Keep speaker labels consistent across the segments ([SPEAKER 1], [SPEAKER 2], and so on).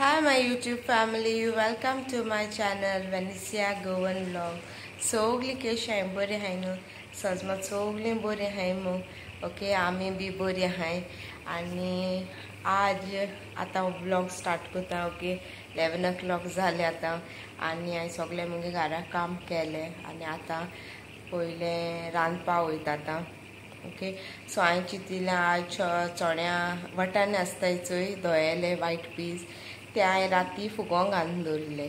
[SPEAKER 1] Hi my YouTube family, welcome to my channel Venecia Goan Vlog. Sogli कशी आहे बरे आहे न्हू सजमत सगली बरे आहे मग ओके आम्ही बी बरे आहे आणि आज आता व्लॉग स्टार्ट करता ओके 11 o'clock झाले आता आणि हांवें सगळे मुगे घरा काम केले आणि आता पहिले रांदपा वयता आता ओके सो हांवें चिंतिल्लें आज चण्या वटाणे आसताय चोय धोयेले वायट पीस ते हांवें राती फुगोंक घालून दवरले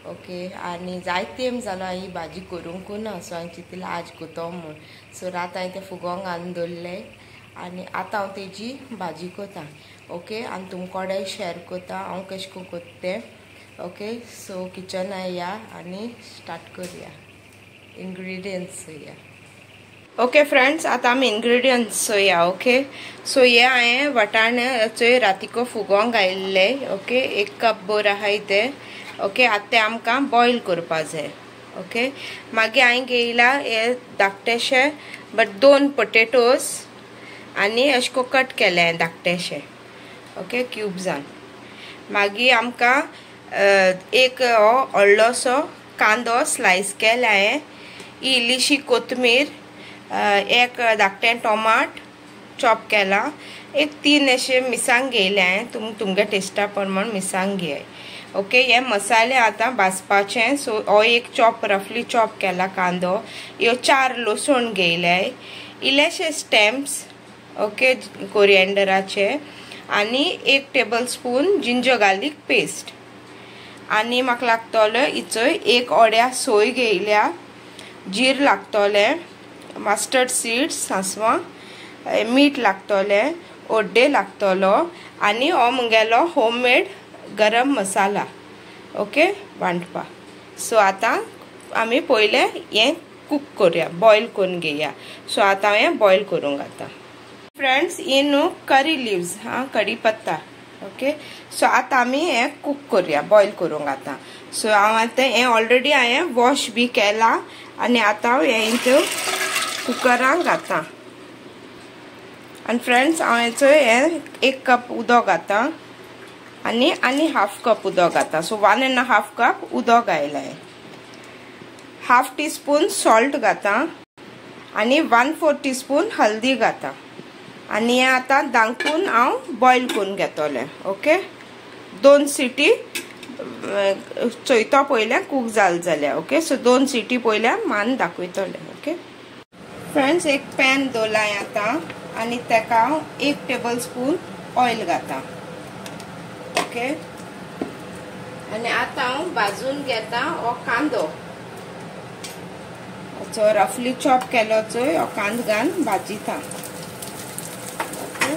[SPEAKER 1] ओके आनी जायत तेम जालो ही भाजी करूंक ना सो हांवें चिंतिल्लें आज कोतो म्हूण सो रात हांवें ते फुगोंक घालून दवरले आनी आतां हांव तेजी भाजी करतां ओके आनी तुमकोडे शेअर करतां हांव कशें करून करता तें ओके सो किचना या आनी स्टार्ट करुया इंग्रेडियंट्स या ओके फ्रेंड्स आता आमी इंग्रेडियंट्स चोया ओके सो हे हांवें वटाणे रातीको फुगोंक घायल्ले ओके 1 कप बोर आहाय ते ओके आतां ते आमकां बॉयल करपा जाय ओके मागीर हांवें घेयला हे धाकटेशे बट 2 पोटेटोज आनी अशें को कट केले धाकटेशे ओके क्यूब्सान मागीर आमकां एक व्हडलोसो कांदो स्लायस केला हांवें इल्लीशी कोथमीर एक धाकटें टोमाट चॉप केला एक 3 अशे मिरसांग घेयले हांवें तुमगे टेस्टा प्रमाण मिरसांग घे ओके हे मसाले आतां भाजपाचे सो हो एक चॉप रफली चॉप केला कांदो ह्यो 4 लसूण घेयले इल्लेशे स्टेम्प्स ओके कोरिएंडराचे आनी 1 टेबलस्पून जिंजर गार्लिक पेस्ट आनी म्हाका लागतलो हिचोय एक ओड्या सोय घेयल्या जीर लागतले मस्टर्ड सीड्स सांसवां मीठ लागतले ओड्डे लागतलो आनी हो मुगेलो होममेड गरम मसाला ओके वांटपा सो आतां आमी पयले हें कूक करूया बॉयल करून घेया सो आतां हें बॉयल करूंक घालता फ्रेंड्स ही न्हू करी लिव्स कडी पत्ता ओके सो आतां आमी हें कूक करूया बॉयल करूंक घालता सो हांव आतां हें ऑलरेडी हांवें वॉश बी केला आनी आतां हें कुकरांक घालता आनी फ्रेंड्स हांव हें 1 कप उदक घालता आनी 1/2 कप उदक घालता सो 1.5 कप उदक घायलाय 1/2 टीस्पून सॉल्ट घालता आनी 1/4 टीस्पून हल्दी घालता आनी हें आतां दांकून हांव बॉयल करून घेतलें ओके 2 सिटी चोयतो पयलें कूक जाल जाल्यार ओके सो 2 सिटी पयलें मान दाखयतलें ओके फ्रेंड्स एक पॅन दवरलाय आतां आनी तेका 1 टेबलस्पून ऑयल घालता ओके आनी आतां हांव भाजून घेता हो कांदो जो रफली चॉप केलो चोय हो कांदो घालून भाजिता ओके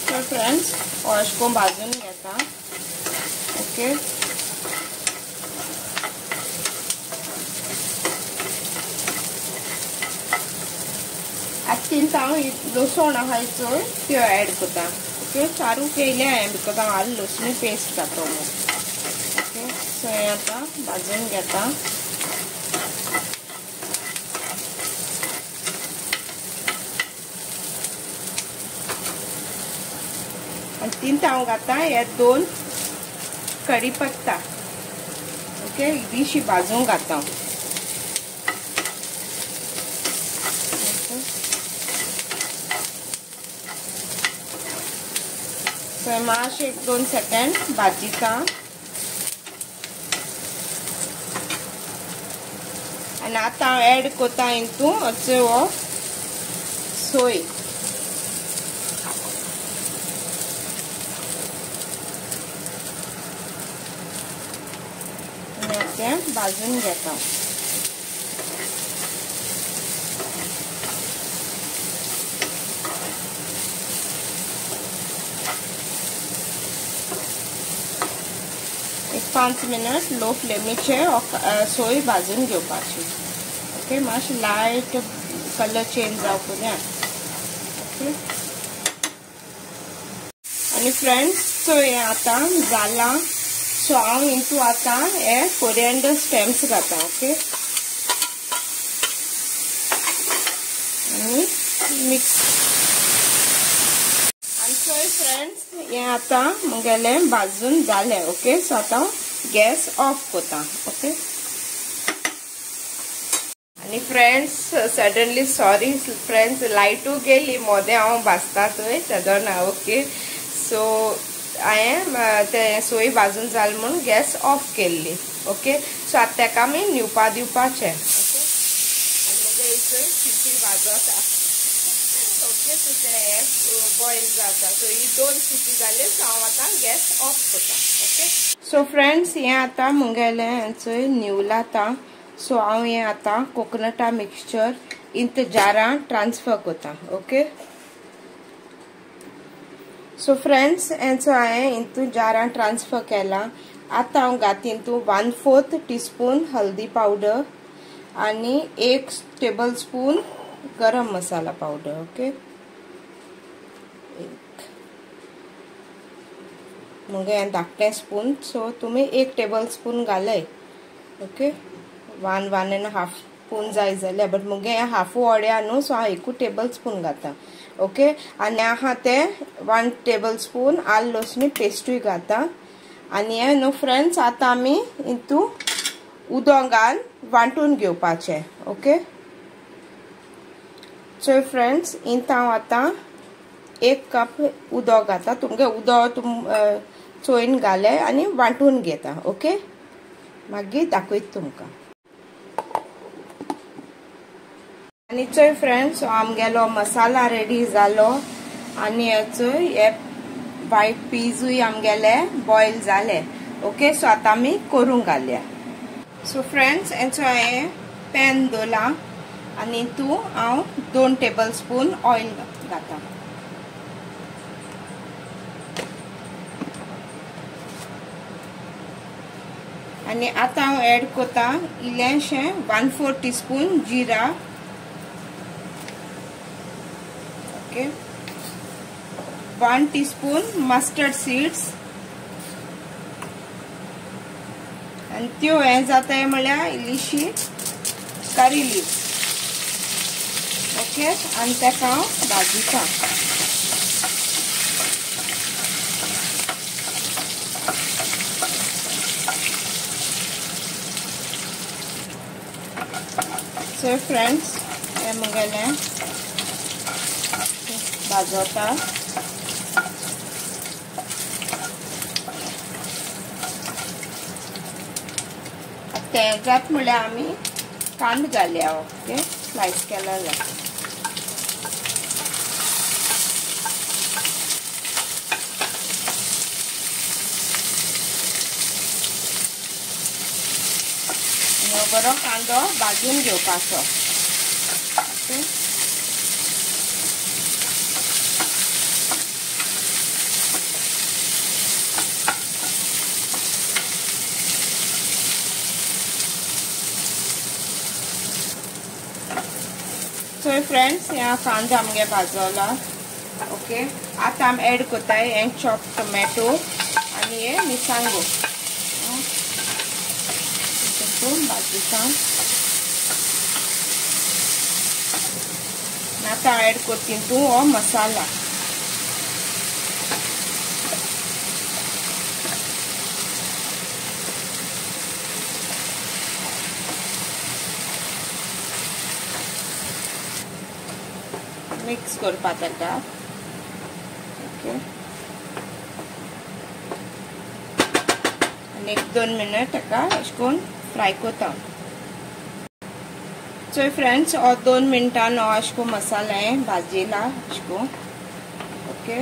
[SPEAKER 1] सो फ्रेंड्स हो अशें करून भाजून घेता ओके आतां हांव लसूण आहाय चोय त्यो ऍड करता ओके चारू केले हांवें बिकॉज हांव आलं लसूण पेस्ट घातो ओके सो हें आतां भाजून घेता आनी तिंत हांव घाता हे 2 कढीपत्ता ओके इल्लीशी भाजूंक घाता सो मातशें 1-2 सेकंड भाजिता आनी आतां हांव ऍड कोता इंतू हो सोय भाजून घेता एक 5 मिनट लो फ्लेमीचे सोय भाजून घेवपाची ओके मातशें लायट कलर चेंज जावपाक जाय ओके आनी फ्रेंड्स सो हें आतां जाला सो हांव इंतू आतां हे कोरिएंडर स्टेम्स घालता ओके आणि मिक्स. आणि चोय फ्रेंड्स हे आता मुगेले भाजून जाले. ओके, सो आता गॅस ऑफ कोता. ओके. आणि फ्रेंड्स सडनली सॉरी फ्रेंड्स लायटू गेली मोदे हांव भाजता थंय तेदोना. ओके, सो हांवें ते सोय भाजून जाल म्हणून गॅस ऑफ केल्ली. ओके, सो आतां तेका आमी न्हिवपा दिवपाचें. ओके, आनी मगे थंय शिटी भाजता. ओके, सो ते बॉयल जाता. सो ही 2 शिटी जाले. सो हांव आतां गॅस ऑफ कोता. ओके, सो फ्रेंड्स हें आतां मुगेलें चोय न्हिवला आतां. सो हांव हें आतां कोकोनटा मिक्सचर इंत जारां ट्रान्सफर कोता. ओके, सो फ्रेंड्स हेंचो हांवें इंतू जारां ट्रान्सफर केला. आतां हांव घाती इंतू 1/4 टीस्पून हल्दी पावडर आनी 1 टेबलस्पून गरम मसाला पावडर. ओके, मुगे हें धाकटें स्पून. सो तुमी 1 टेबलस्पून घालय. ओके, 1.5 स्पून जाय जाल्यार, बट मुगे हें हाफू ओड्या न्हू, सो हांव 1 टेबलस्पून घाता. ओके, आनी आहा ते 1 टेबलस्पून आलं लसणी पेस्टूय घाता. आनी हे न्हू फ्रेंड्स आतां आमी इंतू उदक घाल वांटून घेवपाचें. ओके, सो फ्रेंड्स इंत हांव आतां 1 कप उदक घाता. तुमगे उदक चोयन घाले आनी वांटून घेता. ओके, मागीर दाखयता तुमकां. आनी चोय फ्रेंड्स आमगेलो मसाला रेडी जालो. आनी हेचो हे वायट पीजूय आमगेले बॉयल जाले. ओके, सो आतां आमी करूंक घालया. सो फ्रेंड्स हेचो हांवें पॅन दवरला आनी तू हांव 2 टेबलस्पून ऑयल घाता. आनी आतां हांव एड कोता इल्लेशें 1/4 टीस्पून जिरा. Okay, 1 teaspoon mustard seeds. आनी त्यो हें जाताय म्हळ्यार इल्लीशी करी लीव्स. ओके, आनी तेका हांव भाजयता. सो फ्रेंड्स हे मुगेलें भाजोता. तेजात म्हळ्यार आमी कांदो घालया. ओके, स्लायस केला जाता. बरो कांदो भाजून घेवपाचो. ओके, सो फ्रेंड्स ह्या कांदो आमगे भाजला. ओके, आतां आमी एड कोताय हें चॉप टोमॅटो आनी हे मिरसांगो. भाजयता. आतां एड कोती तू हो मसाला. मिक्स करपा तेका. ओके, आनी 1-2 मिनट तेका अशें करून फ्राय कोता. सो फ्रेंड्स 2 मिनटान हांव अशें करून मसाला हें भाजयला अशें करून. ओके,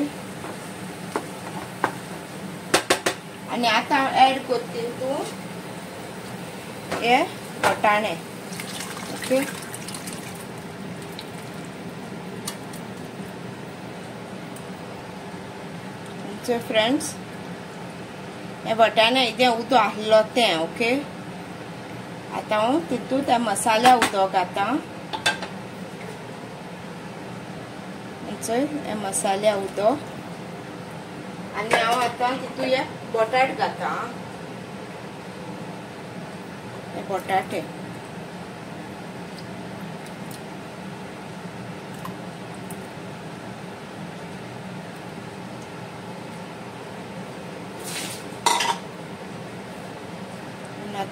[SPEAKER 1] आनी आतां हांव एड कोत्ती तू हे वटाणे. ओके, सो फ्रेंड्स हे वटाणे इथे उदक आहलो तें. ओके, आतां हांव तितूंत त्या मसाल्या उदक घाता. हे मसाल्या उदक आनी हांव आतां तितूंत हे बटाट घाता. हे बटाटे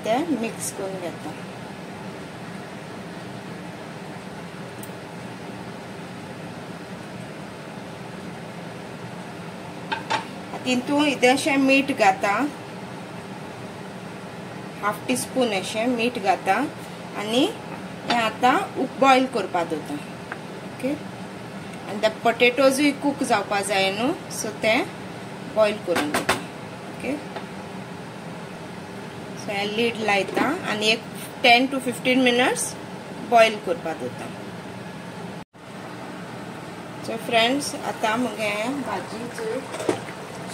[SPEAKER 1] ते मिक्स करून घेता. तितून इल्लेशें मीठ घाता, हाफ टीस्पून अशें मीठ घाता आनी हें आतां बॉयल करपा दवरता. ओके. आनी ते पोटेटोजूय कूक जावपा जाय न्हू, सो ते बॉयल करून घेता. ओके. सो हें लीड लायता आनी एक 10 to 15 मिनट्स बॉयल करपा दवरता. सो फ्रेंड्स, आतां मुगे भाजी चूय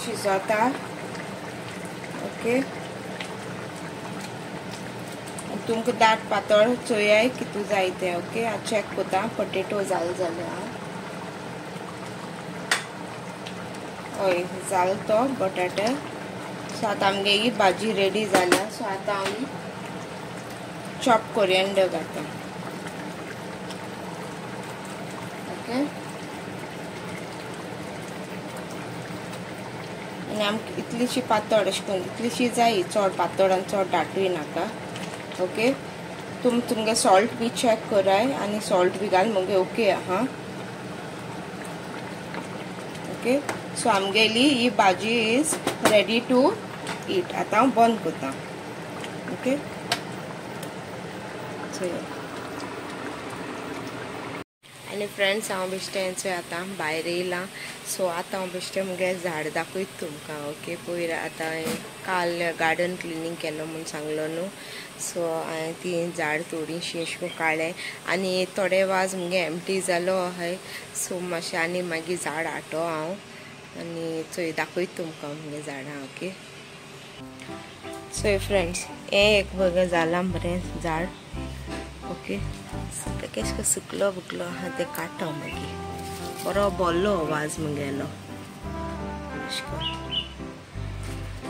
[SPEAKER 1] शिजोता. ओके. तुमकां दाट पातळ चोयाय कितू जाय तें. ओके. हांव चॅक कोता पोटेटो जाल जाल्यार. हय जाल तो बटाटे. सो आतां आमगे ही भाजी रेडी जाल्या. सो आतां हांव चॉप कोरिएंडर घालता. ओके. आनी आमकां इतलीशी पातळ अशें करून इतलीशी जाय, चड पातळ आनी चड दाटूय नाका. ओके. तुमगे सॉल्ट बी चेक कराय आनी सॉल्ट बी घाल मगे ओके आहा. ओके. सो आमगेली ही भाजी इज रेडी टू ईट. आतां हांव बंद करता. ओके. आनी फ्रेंड्स, हांव बेश्टें आतां भायर येयलां. सो आतां हांव बेश्टें मुगे झाड दाखयता तुमकां. ओके. पयर आतां काल गार्डन क्लिनींग केलो म्हूण सांगलो न्हू. सो हांवें ती झाड थोडीशीं अशें करून काडलें आनी थोडे वाज मुगे एम्प्टी जालो आहाय. सो मातशें आनी मागीर झाड हाडटो हांव आनी चोय दाखयता तुमकां मुगे झाडां. ओके. सो फ्रेंड्स, हें एक बघ जालां बरें झाड. ओके. केश सुकलो बुकलो आहा ते काडटा मागीर. बरो बोल्लो वाज मुगेलो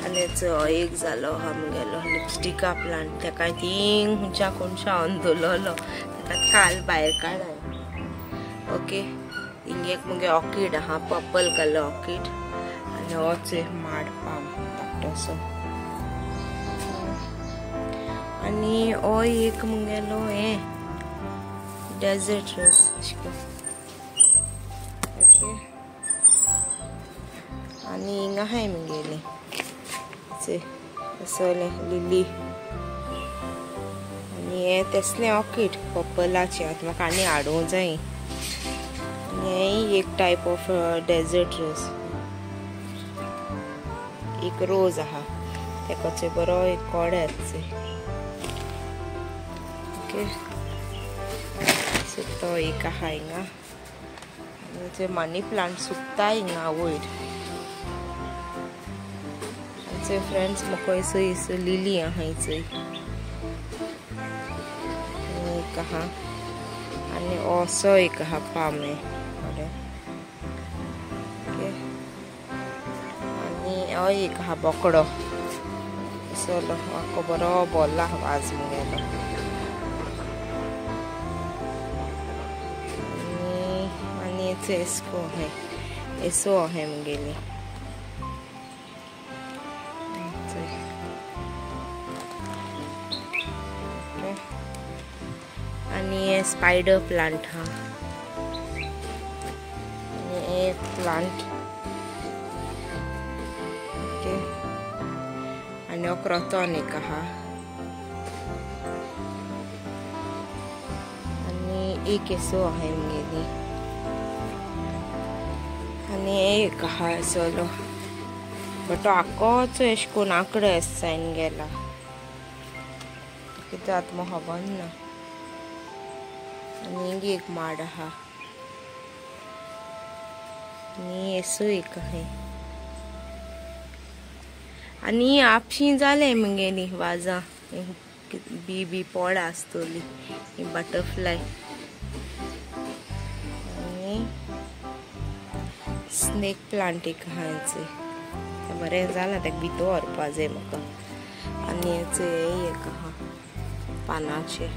[SPEAKER 1] आनी एक जालो आहा मुगेलो लिपस्टिका प्लांट. तेका थिंग हुंच्या कोणशा ऑन दवरलो. तेका काल भायर काडाय. ओके. हिंग एक मुगे ऑर्कीड आहा, पर्पल कलर ऑर्कीड. आनी होच माड पाम धाकटोसो. आनी हो एक मुगेलो हें डेजर्ट रोज. ओके. आनी हिंग आहाय मुगेली असलें लिली. आनी हें तेसलें ऑर्कीड पर्पलाचें. आतां म्हाका आनी हाडूंक जाय. आनी हें एक टायप ऑफ डेजर्ट रोज. एक रोज आहा तेकोचे बरो एक कोडे. ओके. तो एक आहा हिंगा. आनी मनी प्लांट सुकता हिंगा वयर. आनी फ्रेंड्स, म्हाका इसो लिली आहा हिचय एक आहा. आनी असो एक आहा पामे. ओके. आनी हो एक आहा बोकडो असलो. म्हाका बरो बोल्ला वाज मुगेलो. एसको है एसो है मुगेली. आनी हे स्पाइडर प्लांट हा. एक प्लांट. ओके. आनी हो क्रोतॉन एक आहा. आनी एक एसो आहे मुगेली. आनी एक आहा असलो बट तो आकोच एश कोन आंकडो जायन गेला. कितें जाता म्हाका खबर ना. आनी हिंग एक माड आहा. आनी एसो एक आहाय. आनी आपशीं जालें मुगेली वाजां. बी पड आसतली ही बटरफ्लाय. स्नेक प्लांट एक आहा हेचें. बरें जालां तेका भितर व्हरपा जाय म्हाका. आनी हेचें एक आहा पानाचें.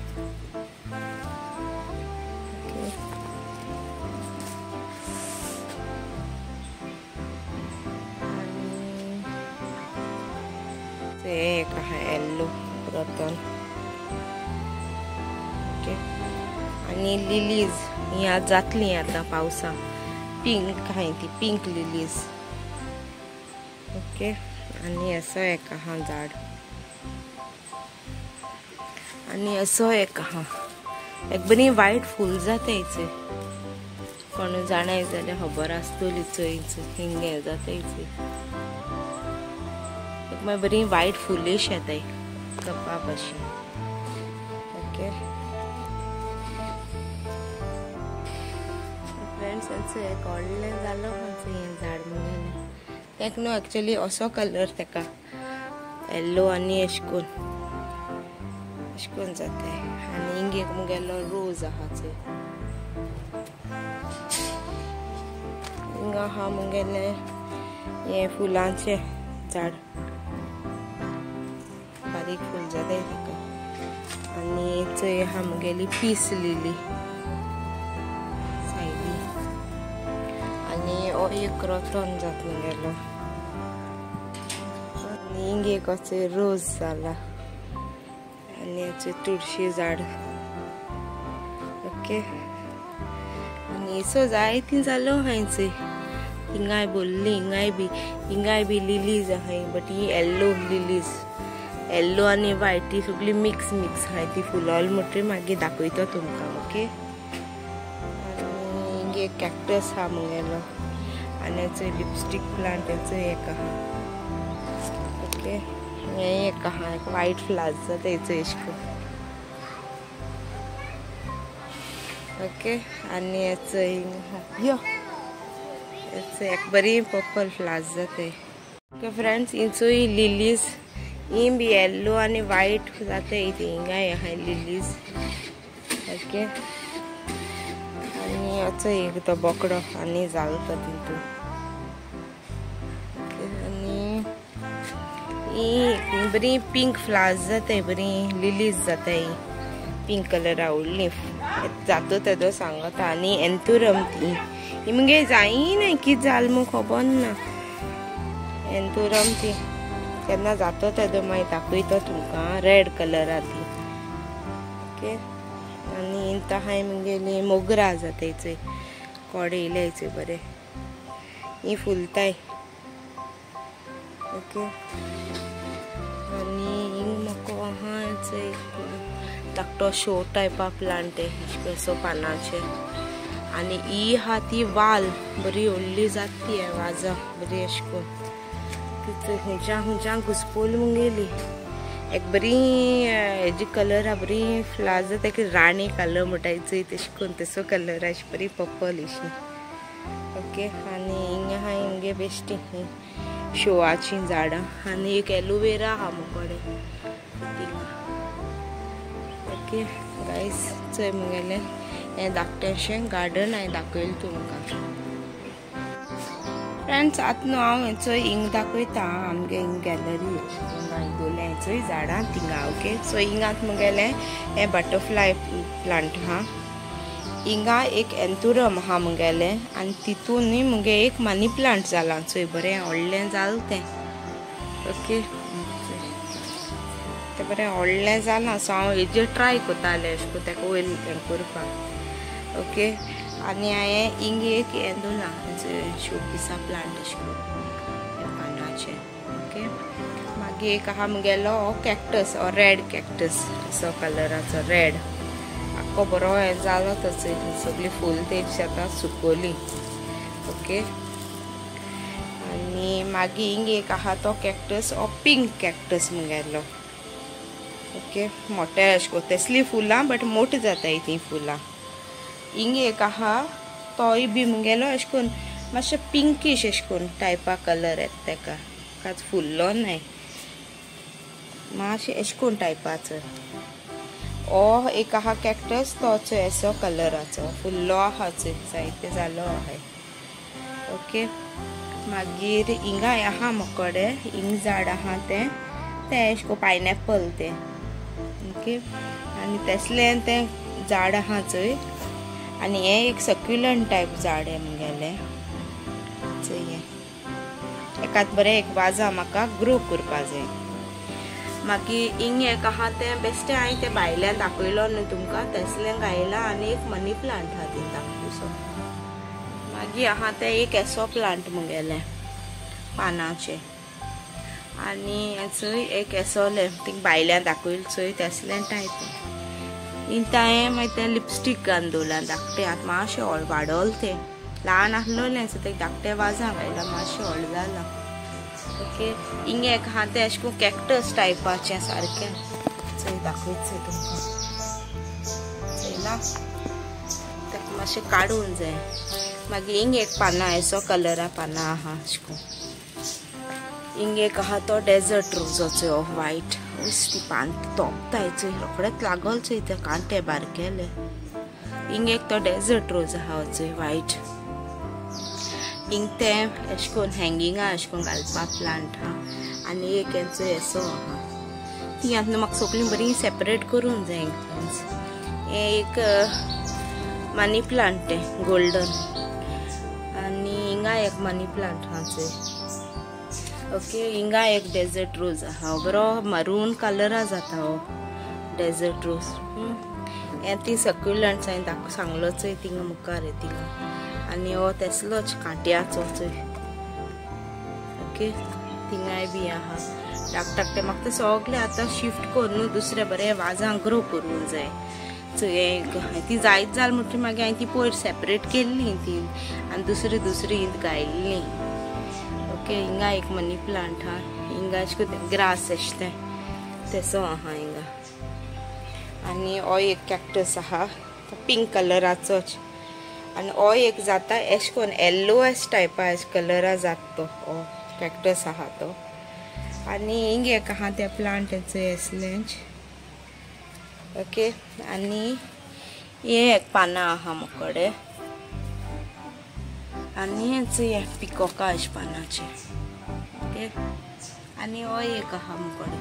[SPEAKER 1] एक आहा येल्लो रतन ओके आणि लिलीज ही आज जातली आता पावसा पिंक आहे ती पिंक लिलीज ओके आणि असं एक हा झाड आणि असं एक हा एक बरी वाईट फूल जातायचे कोण जाणाय जाल्यार खबर आसतली चोयच हिंगे जातायचे एक मागीर बरी वाईट फुलीश येताय कपा भाशेन ओके फ्रेंड्स एक व्हडलें जालो हें झाड म्हणून तेका न्हू एक्चुअली असो कलर तेका येल्लो आनी अशें करून जाताय आनी हिंग मुगेलो रोज आहा चोय हिंगा आहा मुगेले हे फुलांचे झाड बारीक फूल जाताय तेका आनी चोय आहा मुगेली पीस लिली सायडी आनी हो एक रतन जात मुगेलो आनी हिंग एक असो रोज जाला आनी हेचे तुळशी झाड ओके आनी सो जायती जालो हांयचे हिंगाय बोल्ली हिंगाय बी लिलीज आहाय but he yellow lilies yellow आनी व्हायट ती सगळी मिक्स आहाय ती फुलां म्हणटरी मागीर दाखयता तुमकां ओके आनी हिंग एक कॅक्टस आहा मुगेलो आनी हेचो लिपस्टीक प्लांट हेचो एक आहा ओके हे एक आहा एक व्हायट फ्लावर्स जाता हेचो एशको ओके आनी हेचो यो हेचो एक बरी पर्पल फ्लावर्स जाताय ओके फ्रेंड्स हिंचोय लिलीज ही बी येल्लो आनी व्हायट जाताय हिंगाय आहाय लिलीज ओके आनी हेचो एक तो बोकडो आनी जालता तितून ही बरी पिंक फ्लावर्स जाताय बरी लिलीज जाताय पिंक कलर आवडली जातो तेदो सांगता आनी एंथुरम ती मुगे जायी ना कित जाल मग खबर ना एंथुरम ती केन्ना जातो तेदो मागीर दाखयता तुमकां रेड कलरा ती ओके आनी इंता हाय मुगेली मोगरा जाताय चोय कोडे इल्यायचे बरे ही फुलताय ओके आनी हिंग म्हाका आहा चोय धाकटो शो टायपा प्लांट असो पानाचे आनी ही आहा ती वाल बरी व्हडली जाती वाजा बरी अशें करून हुंच्या घुसपोल मुगेली एक बरी हेजी कलर आहा बरी फ्लावर्स जाता एक राणी कलर म्हणटायचो तशें करून तसो कलर अशी बरी पर्पल अशी ओके आनी हिंग आहा हिंगे बेश्टी शोवाची झाडां आनी एक एलोवेरा आहा मुकोडे ओके गायस चोय मुगेलें हें धाकटेंशें गार्डन हांवें दाखयलें तुमकां फ्रेंड्स आतां न्हू हांव हेचो हिंग दाखयता आमगे हिंग गॅलरी दवरल्या हेचोय झाडां थिंगा ओके सो हिंगात मुगेलें हें बटरफ्लाय प्लांट आहा हिंगा एक एंथुरम आहा मुगेलें आनी तितून न्ही मुगे एक मनी प्लांट जाला चोय बरें व्हडलें जाल तें ओके तें बरें व्हडलें जालां सो हांव हेजेर ट्राय कोतालें अशें करून तेका वयर हें करपाक ओके आनी हांवें हिंग एक हें दवरलां शोपिसा प्लांट अशें करून पानाचें ओके मागीर एक आहा मुगेलो कॅक्टस हो रेड कॅक्टस असो कलराचो रेड आख्खो बरो हें जालो तसो सगळी फूल तेजी आतां सुकोली ओके आनी मागीर हिंग एक आहा तो कॅक्टस हो पिंक कॅक्टस मुगेलो ओके मोठे अशें करून तसली फुलां बट मोठी जाताय ती फुलां हिंग एक आहा तोय बी मुगेलो अशें करून मातशें पिंकीश अशें करून टायपा कलर येता तेका काच फुल्लो न्हय मातशें अशें करून टायपाचो हो एक आहा कॅक्टस तोचो असो कलराचो फुल्लो आहा चोय जायते जालो आहाय ओके मागीर हिंगाय आहा मोकोडे हिंग झाड आहा तें अशें करून पायनॅपल तें ओके आनी तसलें तें झाड आहा चोय आनी हें एक सक्युलंट टायप झाड आहे मुगेलें चोय हें एकात बरें एक वाजा म्हाका ग्रो करपा जाय मागीर हिंग एक आहा तें बेश्टें हांवें तें भायल्यान दाखयलो न्हू तुमकां तसलें घायलां आनी एक मनी प्लांट आहा तीं धाकटुसो. मागीर आहा तें एक एसो प्लांट मुगेलें पानाचें आनी चंय एक एसोलें तीं भायल्यान दाखयलें चंय तसलें टायप. इंता हांवें मागीर तें लिपस्टीक घालून दवरलां धाकटें. आतां मातशें वाडोल तें ल्हान आसलोलें सो तें धाकटें वाजां घायलां मातशें व्हड जालां. ओके हिंग एक आहा तें अशें करून कॅक्टस टायपाचें सारकें चंय दाखयचें तुमकां चयलां ताका मातशें काडून जाय. मागीर हिंग एक पानां एसो कलरा पानां आहा अशें करून. हिंग एक आहा तो डेजर्ट रोजाचो व्हायट ती पान तोपताय चंय रोखडेंच लागोल चंय ते कांटे बारकेले. हिंग एक तो डेजर्ट रोज आहा चंय व्हायट. हिंग तें अशें करून हँगिंगा अशें करून घालपा प्लांट आहा आनी एक हेंचो एसो आहा. ती आतां म्हाका सगळीं बरीं सेपरेट करून जाय. हें एक मनी प्लांट तें गोल्डन आनी हिंगा एक मनी प्लांट आहा चंय. ओके हिंगा एक डेजर्ट रोज आहा बरो मरून कलरा जाता हो डेजर्ट रोज. हें ती सक्युलंट्स हांवें सांगलो चंय थिंगा मुखार थिंगा आनी हो तेसलोच कांट्याचो चंय. ओके थिंगाय बी आहा धाकटे म्हाका तें सगळें आतां शिफ्ट करून न्हू दुसरें बरें वाजां ग्रो करूंक जाय. चंय ती जायत जाल म्हणटरी मागीर हांवें ती पयर सेपरेट केल्ली ती आनी दुसरी घायल्ली. ओके हिंगा एक मनी प्लांट आहा. हिंगा अशें करून ग्रास अशें तेसो आहा हिंगा. आनी हो एक कॅक्टस आहा तो पिंक कलराचोच आनी हो एक जाता अशें करून येल्लोएश टायपा अशें कलरा जाता तो हो कॅक्टस आहा तो. आनी हिंग एक आहा तें प्लांट हेचो असलेंच. ओके आनी हे एक पानां आहा मुकोडे आनी हें पिकॉका अशें पानाचें. ओके आनी हो एक आहा मुकोडे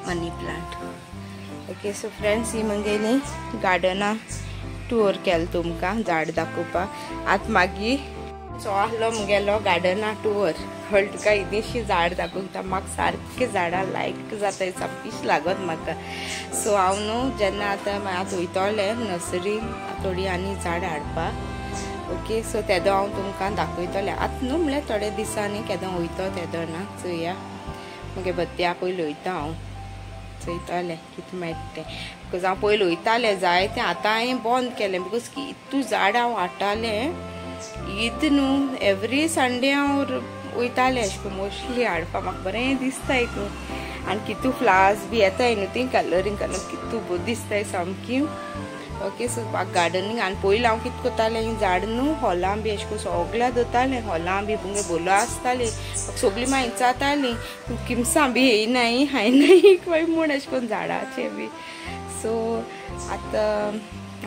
[SPEAKER 1] money plant. Okay so friends ही म्हगेली गार्डना टूर केलो तुमकां झाड दाखोवपाक. आतां मागीर सो आहलो मुगेलो गार्डना टूर हळ तुका इल्लीशी झाड दाखोवता. म्हाका सारकें झाडां लायक जाताय साप्पीश लागत म्हाका. सो हांव न्हू जेन्ना आतां वयतलें नर्सरीन थोडीं आनी झाड हाडपाक. ओके सो तेदो हांव तुमकां दाखयतलें आतां न्हू म्हणल्यार थोड्या दिसांनी केदो वयता तेदो ना चोया मगे बद्या पयलीं वयता हांव चयतलें कितें मेळटा तें. बिकॉज हांव पयलीं वयतालें जाय तें आतां हांवें बंद केलें बिकॉज इतू झाड हांव हाडटालें ईद न्हू एवरी संडे हांव वयतालें अशें करून मोस्टली हाडपाक म्हाका बरें दिसता हितून. आनी कितू फ्लावर्स बी येताय न्हू ती कलरींग करून कितू बरी दिसताय सामकी. ओके सो म्हाका गार्डनींग आनी पयलीं हांव कितें करतालें ही झाड न्हू हॉलां बी अशें करून सगळ्या दवरतालें. हॉलां बी मुगे बोलो आसतालीं सगळीं मागीर विचारतालीं तूं किमसां बी येयनाय हायनाय खंय म्हूण अशें करून झाडाचें बी. सो आतां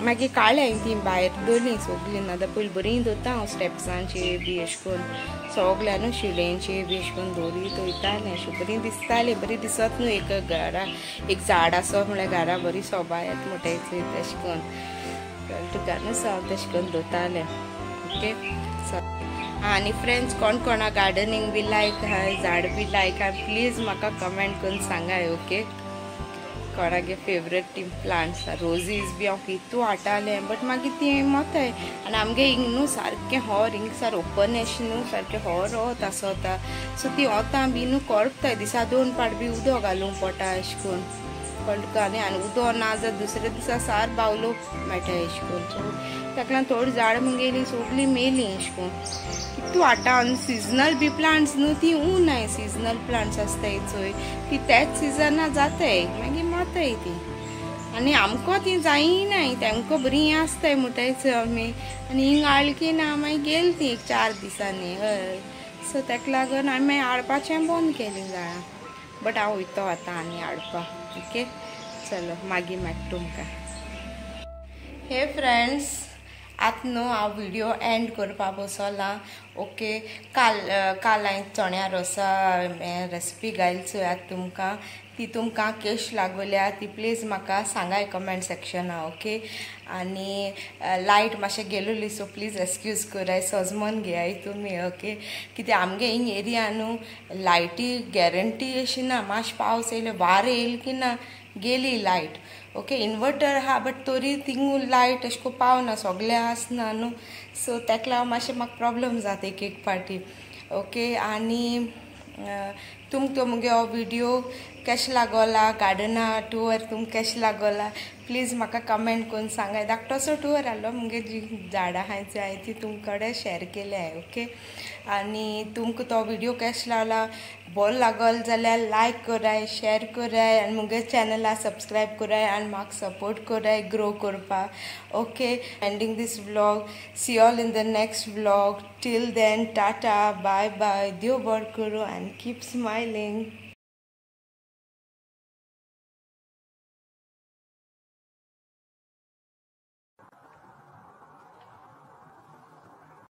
[SPEAKER 1] मागीर काडलें हांवें ती भायर दवरलीं सगळीं. आतां पयलीं बरीं दवरता हांव स्टेप्सांचेर बी अशें करून सगळ्या न्हू शिडेंचेर बी अशें करून दवरीत वयतालें. अशें बरीं दिसतालीं बरीं दिसत न्हू एक घरा एक झाड आसप म्हळ्यार घरा बरी सोबा येता म्हणटाय तशें करून तुका न्हू हांव तशें करून दवरतालें. ओके आनी फ्रेंड्स कोण कोणा गार्डनींग बी लायक आहाय झाड बी लायक आहाय प्लीज म्हाका कमेंट करून सांगाय. ओके कोणागे फेवरेट प्लांट्स रोजीस बी हांव कितू हाडटालें बट मागीर ती मोताय. आनी आमगे हिंग न्हू सारकें हॉर हिंग सार ओपन अशें न्हू सारकें हॉर वत आसता. सो ती वतां बी न्हू करपताय दिसा 2 पाट बी उदक घालूंक पडटा अशें करून कळटा. आनी उदक ना जाल्यार दुसऱ्या दिसा सार बावलो मेळटाय अशें करून. सो ताका लागून थोडीं झाडां मुगेलीं सगळीं मेलीं अशें करून कितू हाडटा. आनी सिजनल बी प्लांट्स न्हू ती नाय सिजनल प्लांट्स आसताय चोय ती तेच सिजना जाताय मागीर माताय ती. आनी आमकां ती जायनाय तेमकां बरीं आसताय म्हणटाय आमी. आनी हिंग हाडली की ना मागीर गेली ती 4 दिसांनी हय. सो ताका लागून हांवें मागीर हाडपाचें बंद केलें झाडां. बट हांव वयता आतां आनी हाडपाक. ओके चलो मागीर मेळटा तुमकां. हे फ्रेंड्स आतां न्हू हांव व्हिडियो एंड करपा बसलां. ओके काल हांवें चण्या रोसा रेसिपी घायली चोय आतां तुमकां ती तुमकां केश लागल्या ती प्लीज म्हाका सांगाय कमेंट सेक्शना ओके. आनी लायट मातशें गेलोली सो प्लीज एक्सक्यूज कराय सजमोन घेयाय तुमी ओके. कित्याक आमगे हिंग एरिया न्हू लायटी गॅरंटी अशी ना, मातशें पावस येयले वारें येयले की ना गेली लायट ओके. इन्वर्टर आहा बट तोरी थिंगू लायट अशें को पावना, सगळे आसना न्हू सो तेका लागून मातशें म्हाका प्रॉब्लम जाता एक पाटी ओके. आनी तुमकां तो मुगे हो व्हिडिओ केश लागोला, गार्डना टूर तुमकां केश लागोला प्लीज म्हाका कमेंट करून सांगाय. धाकटोसो टूर आहलो मुगे जी झाडां आहाय ती हांवें ती तुमचे कडेन शेअर केल्या ओके. आनी तुमकां तो व्हिडिओ केश लागला बरो लागल जाल्यार लायक कराय, शेअर कराय आनी मुगे चॅनला सबस्क्रायब कराय आनी म्हाका सपोर्ट कराय ग्रो करपाक okay. Ending this vlog, see all in the next vlog. Till then tata, bye bye, देव बरें करूं एंड कीप स्मायलिंग.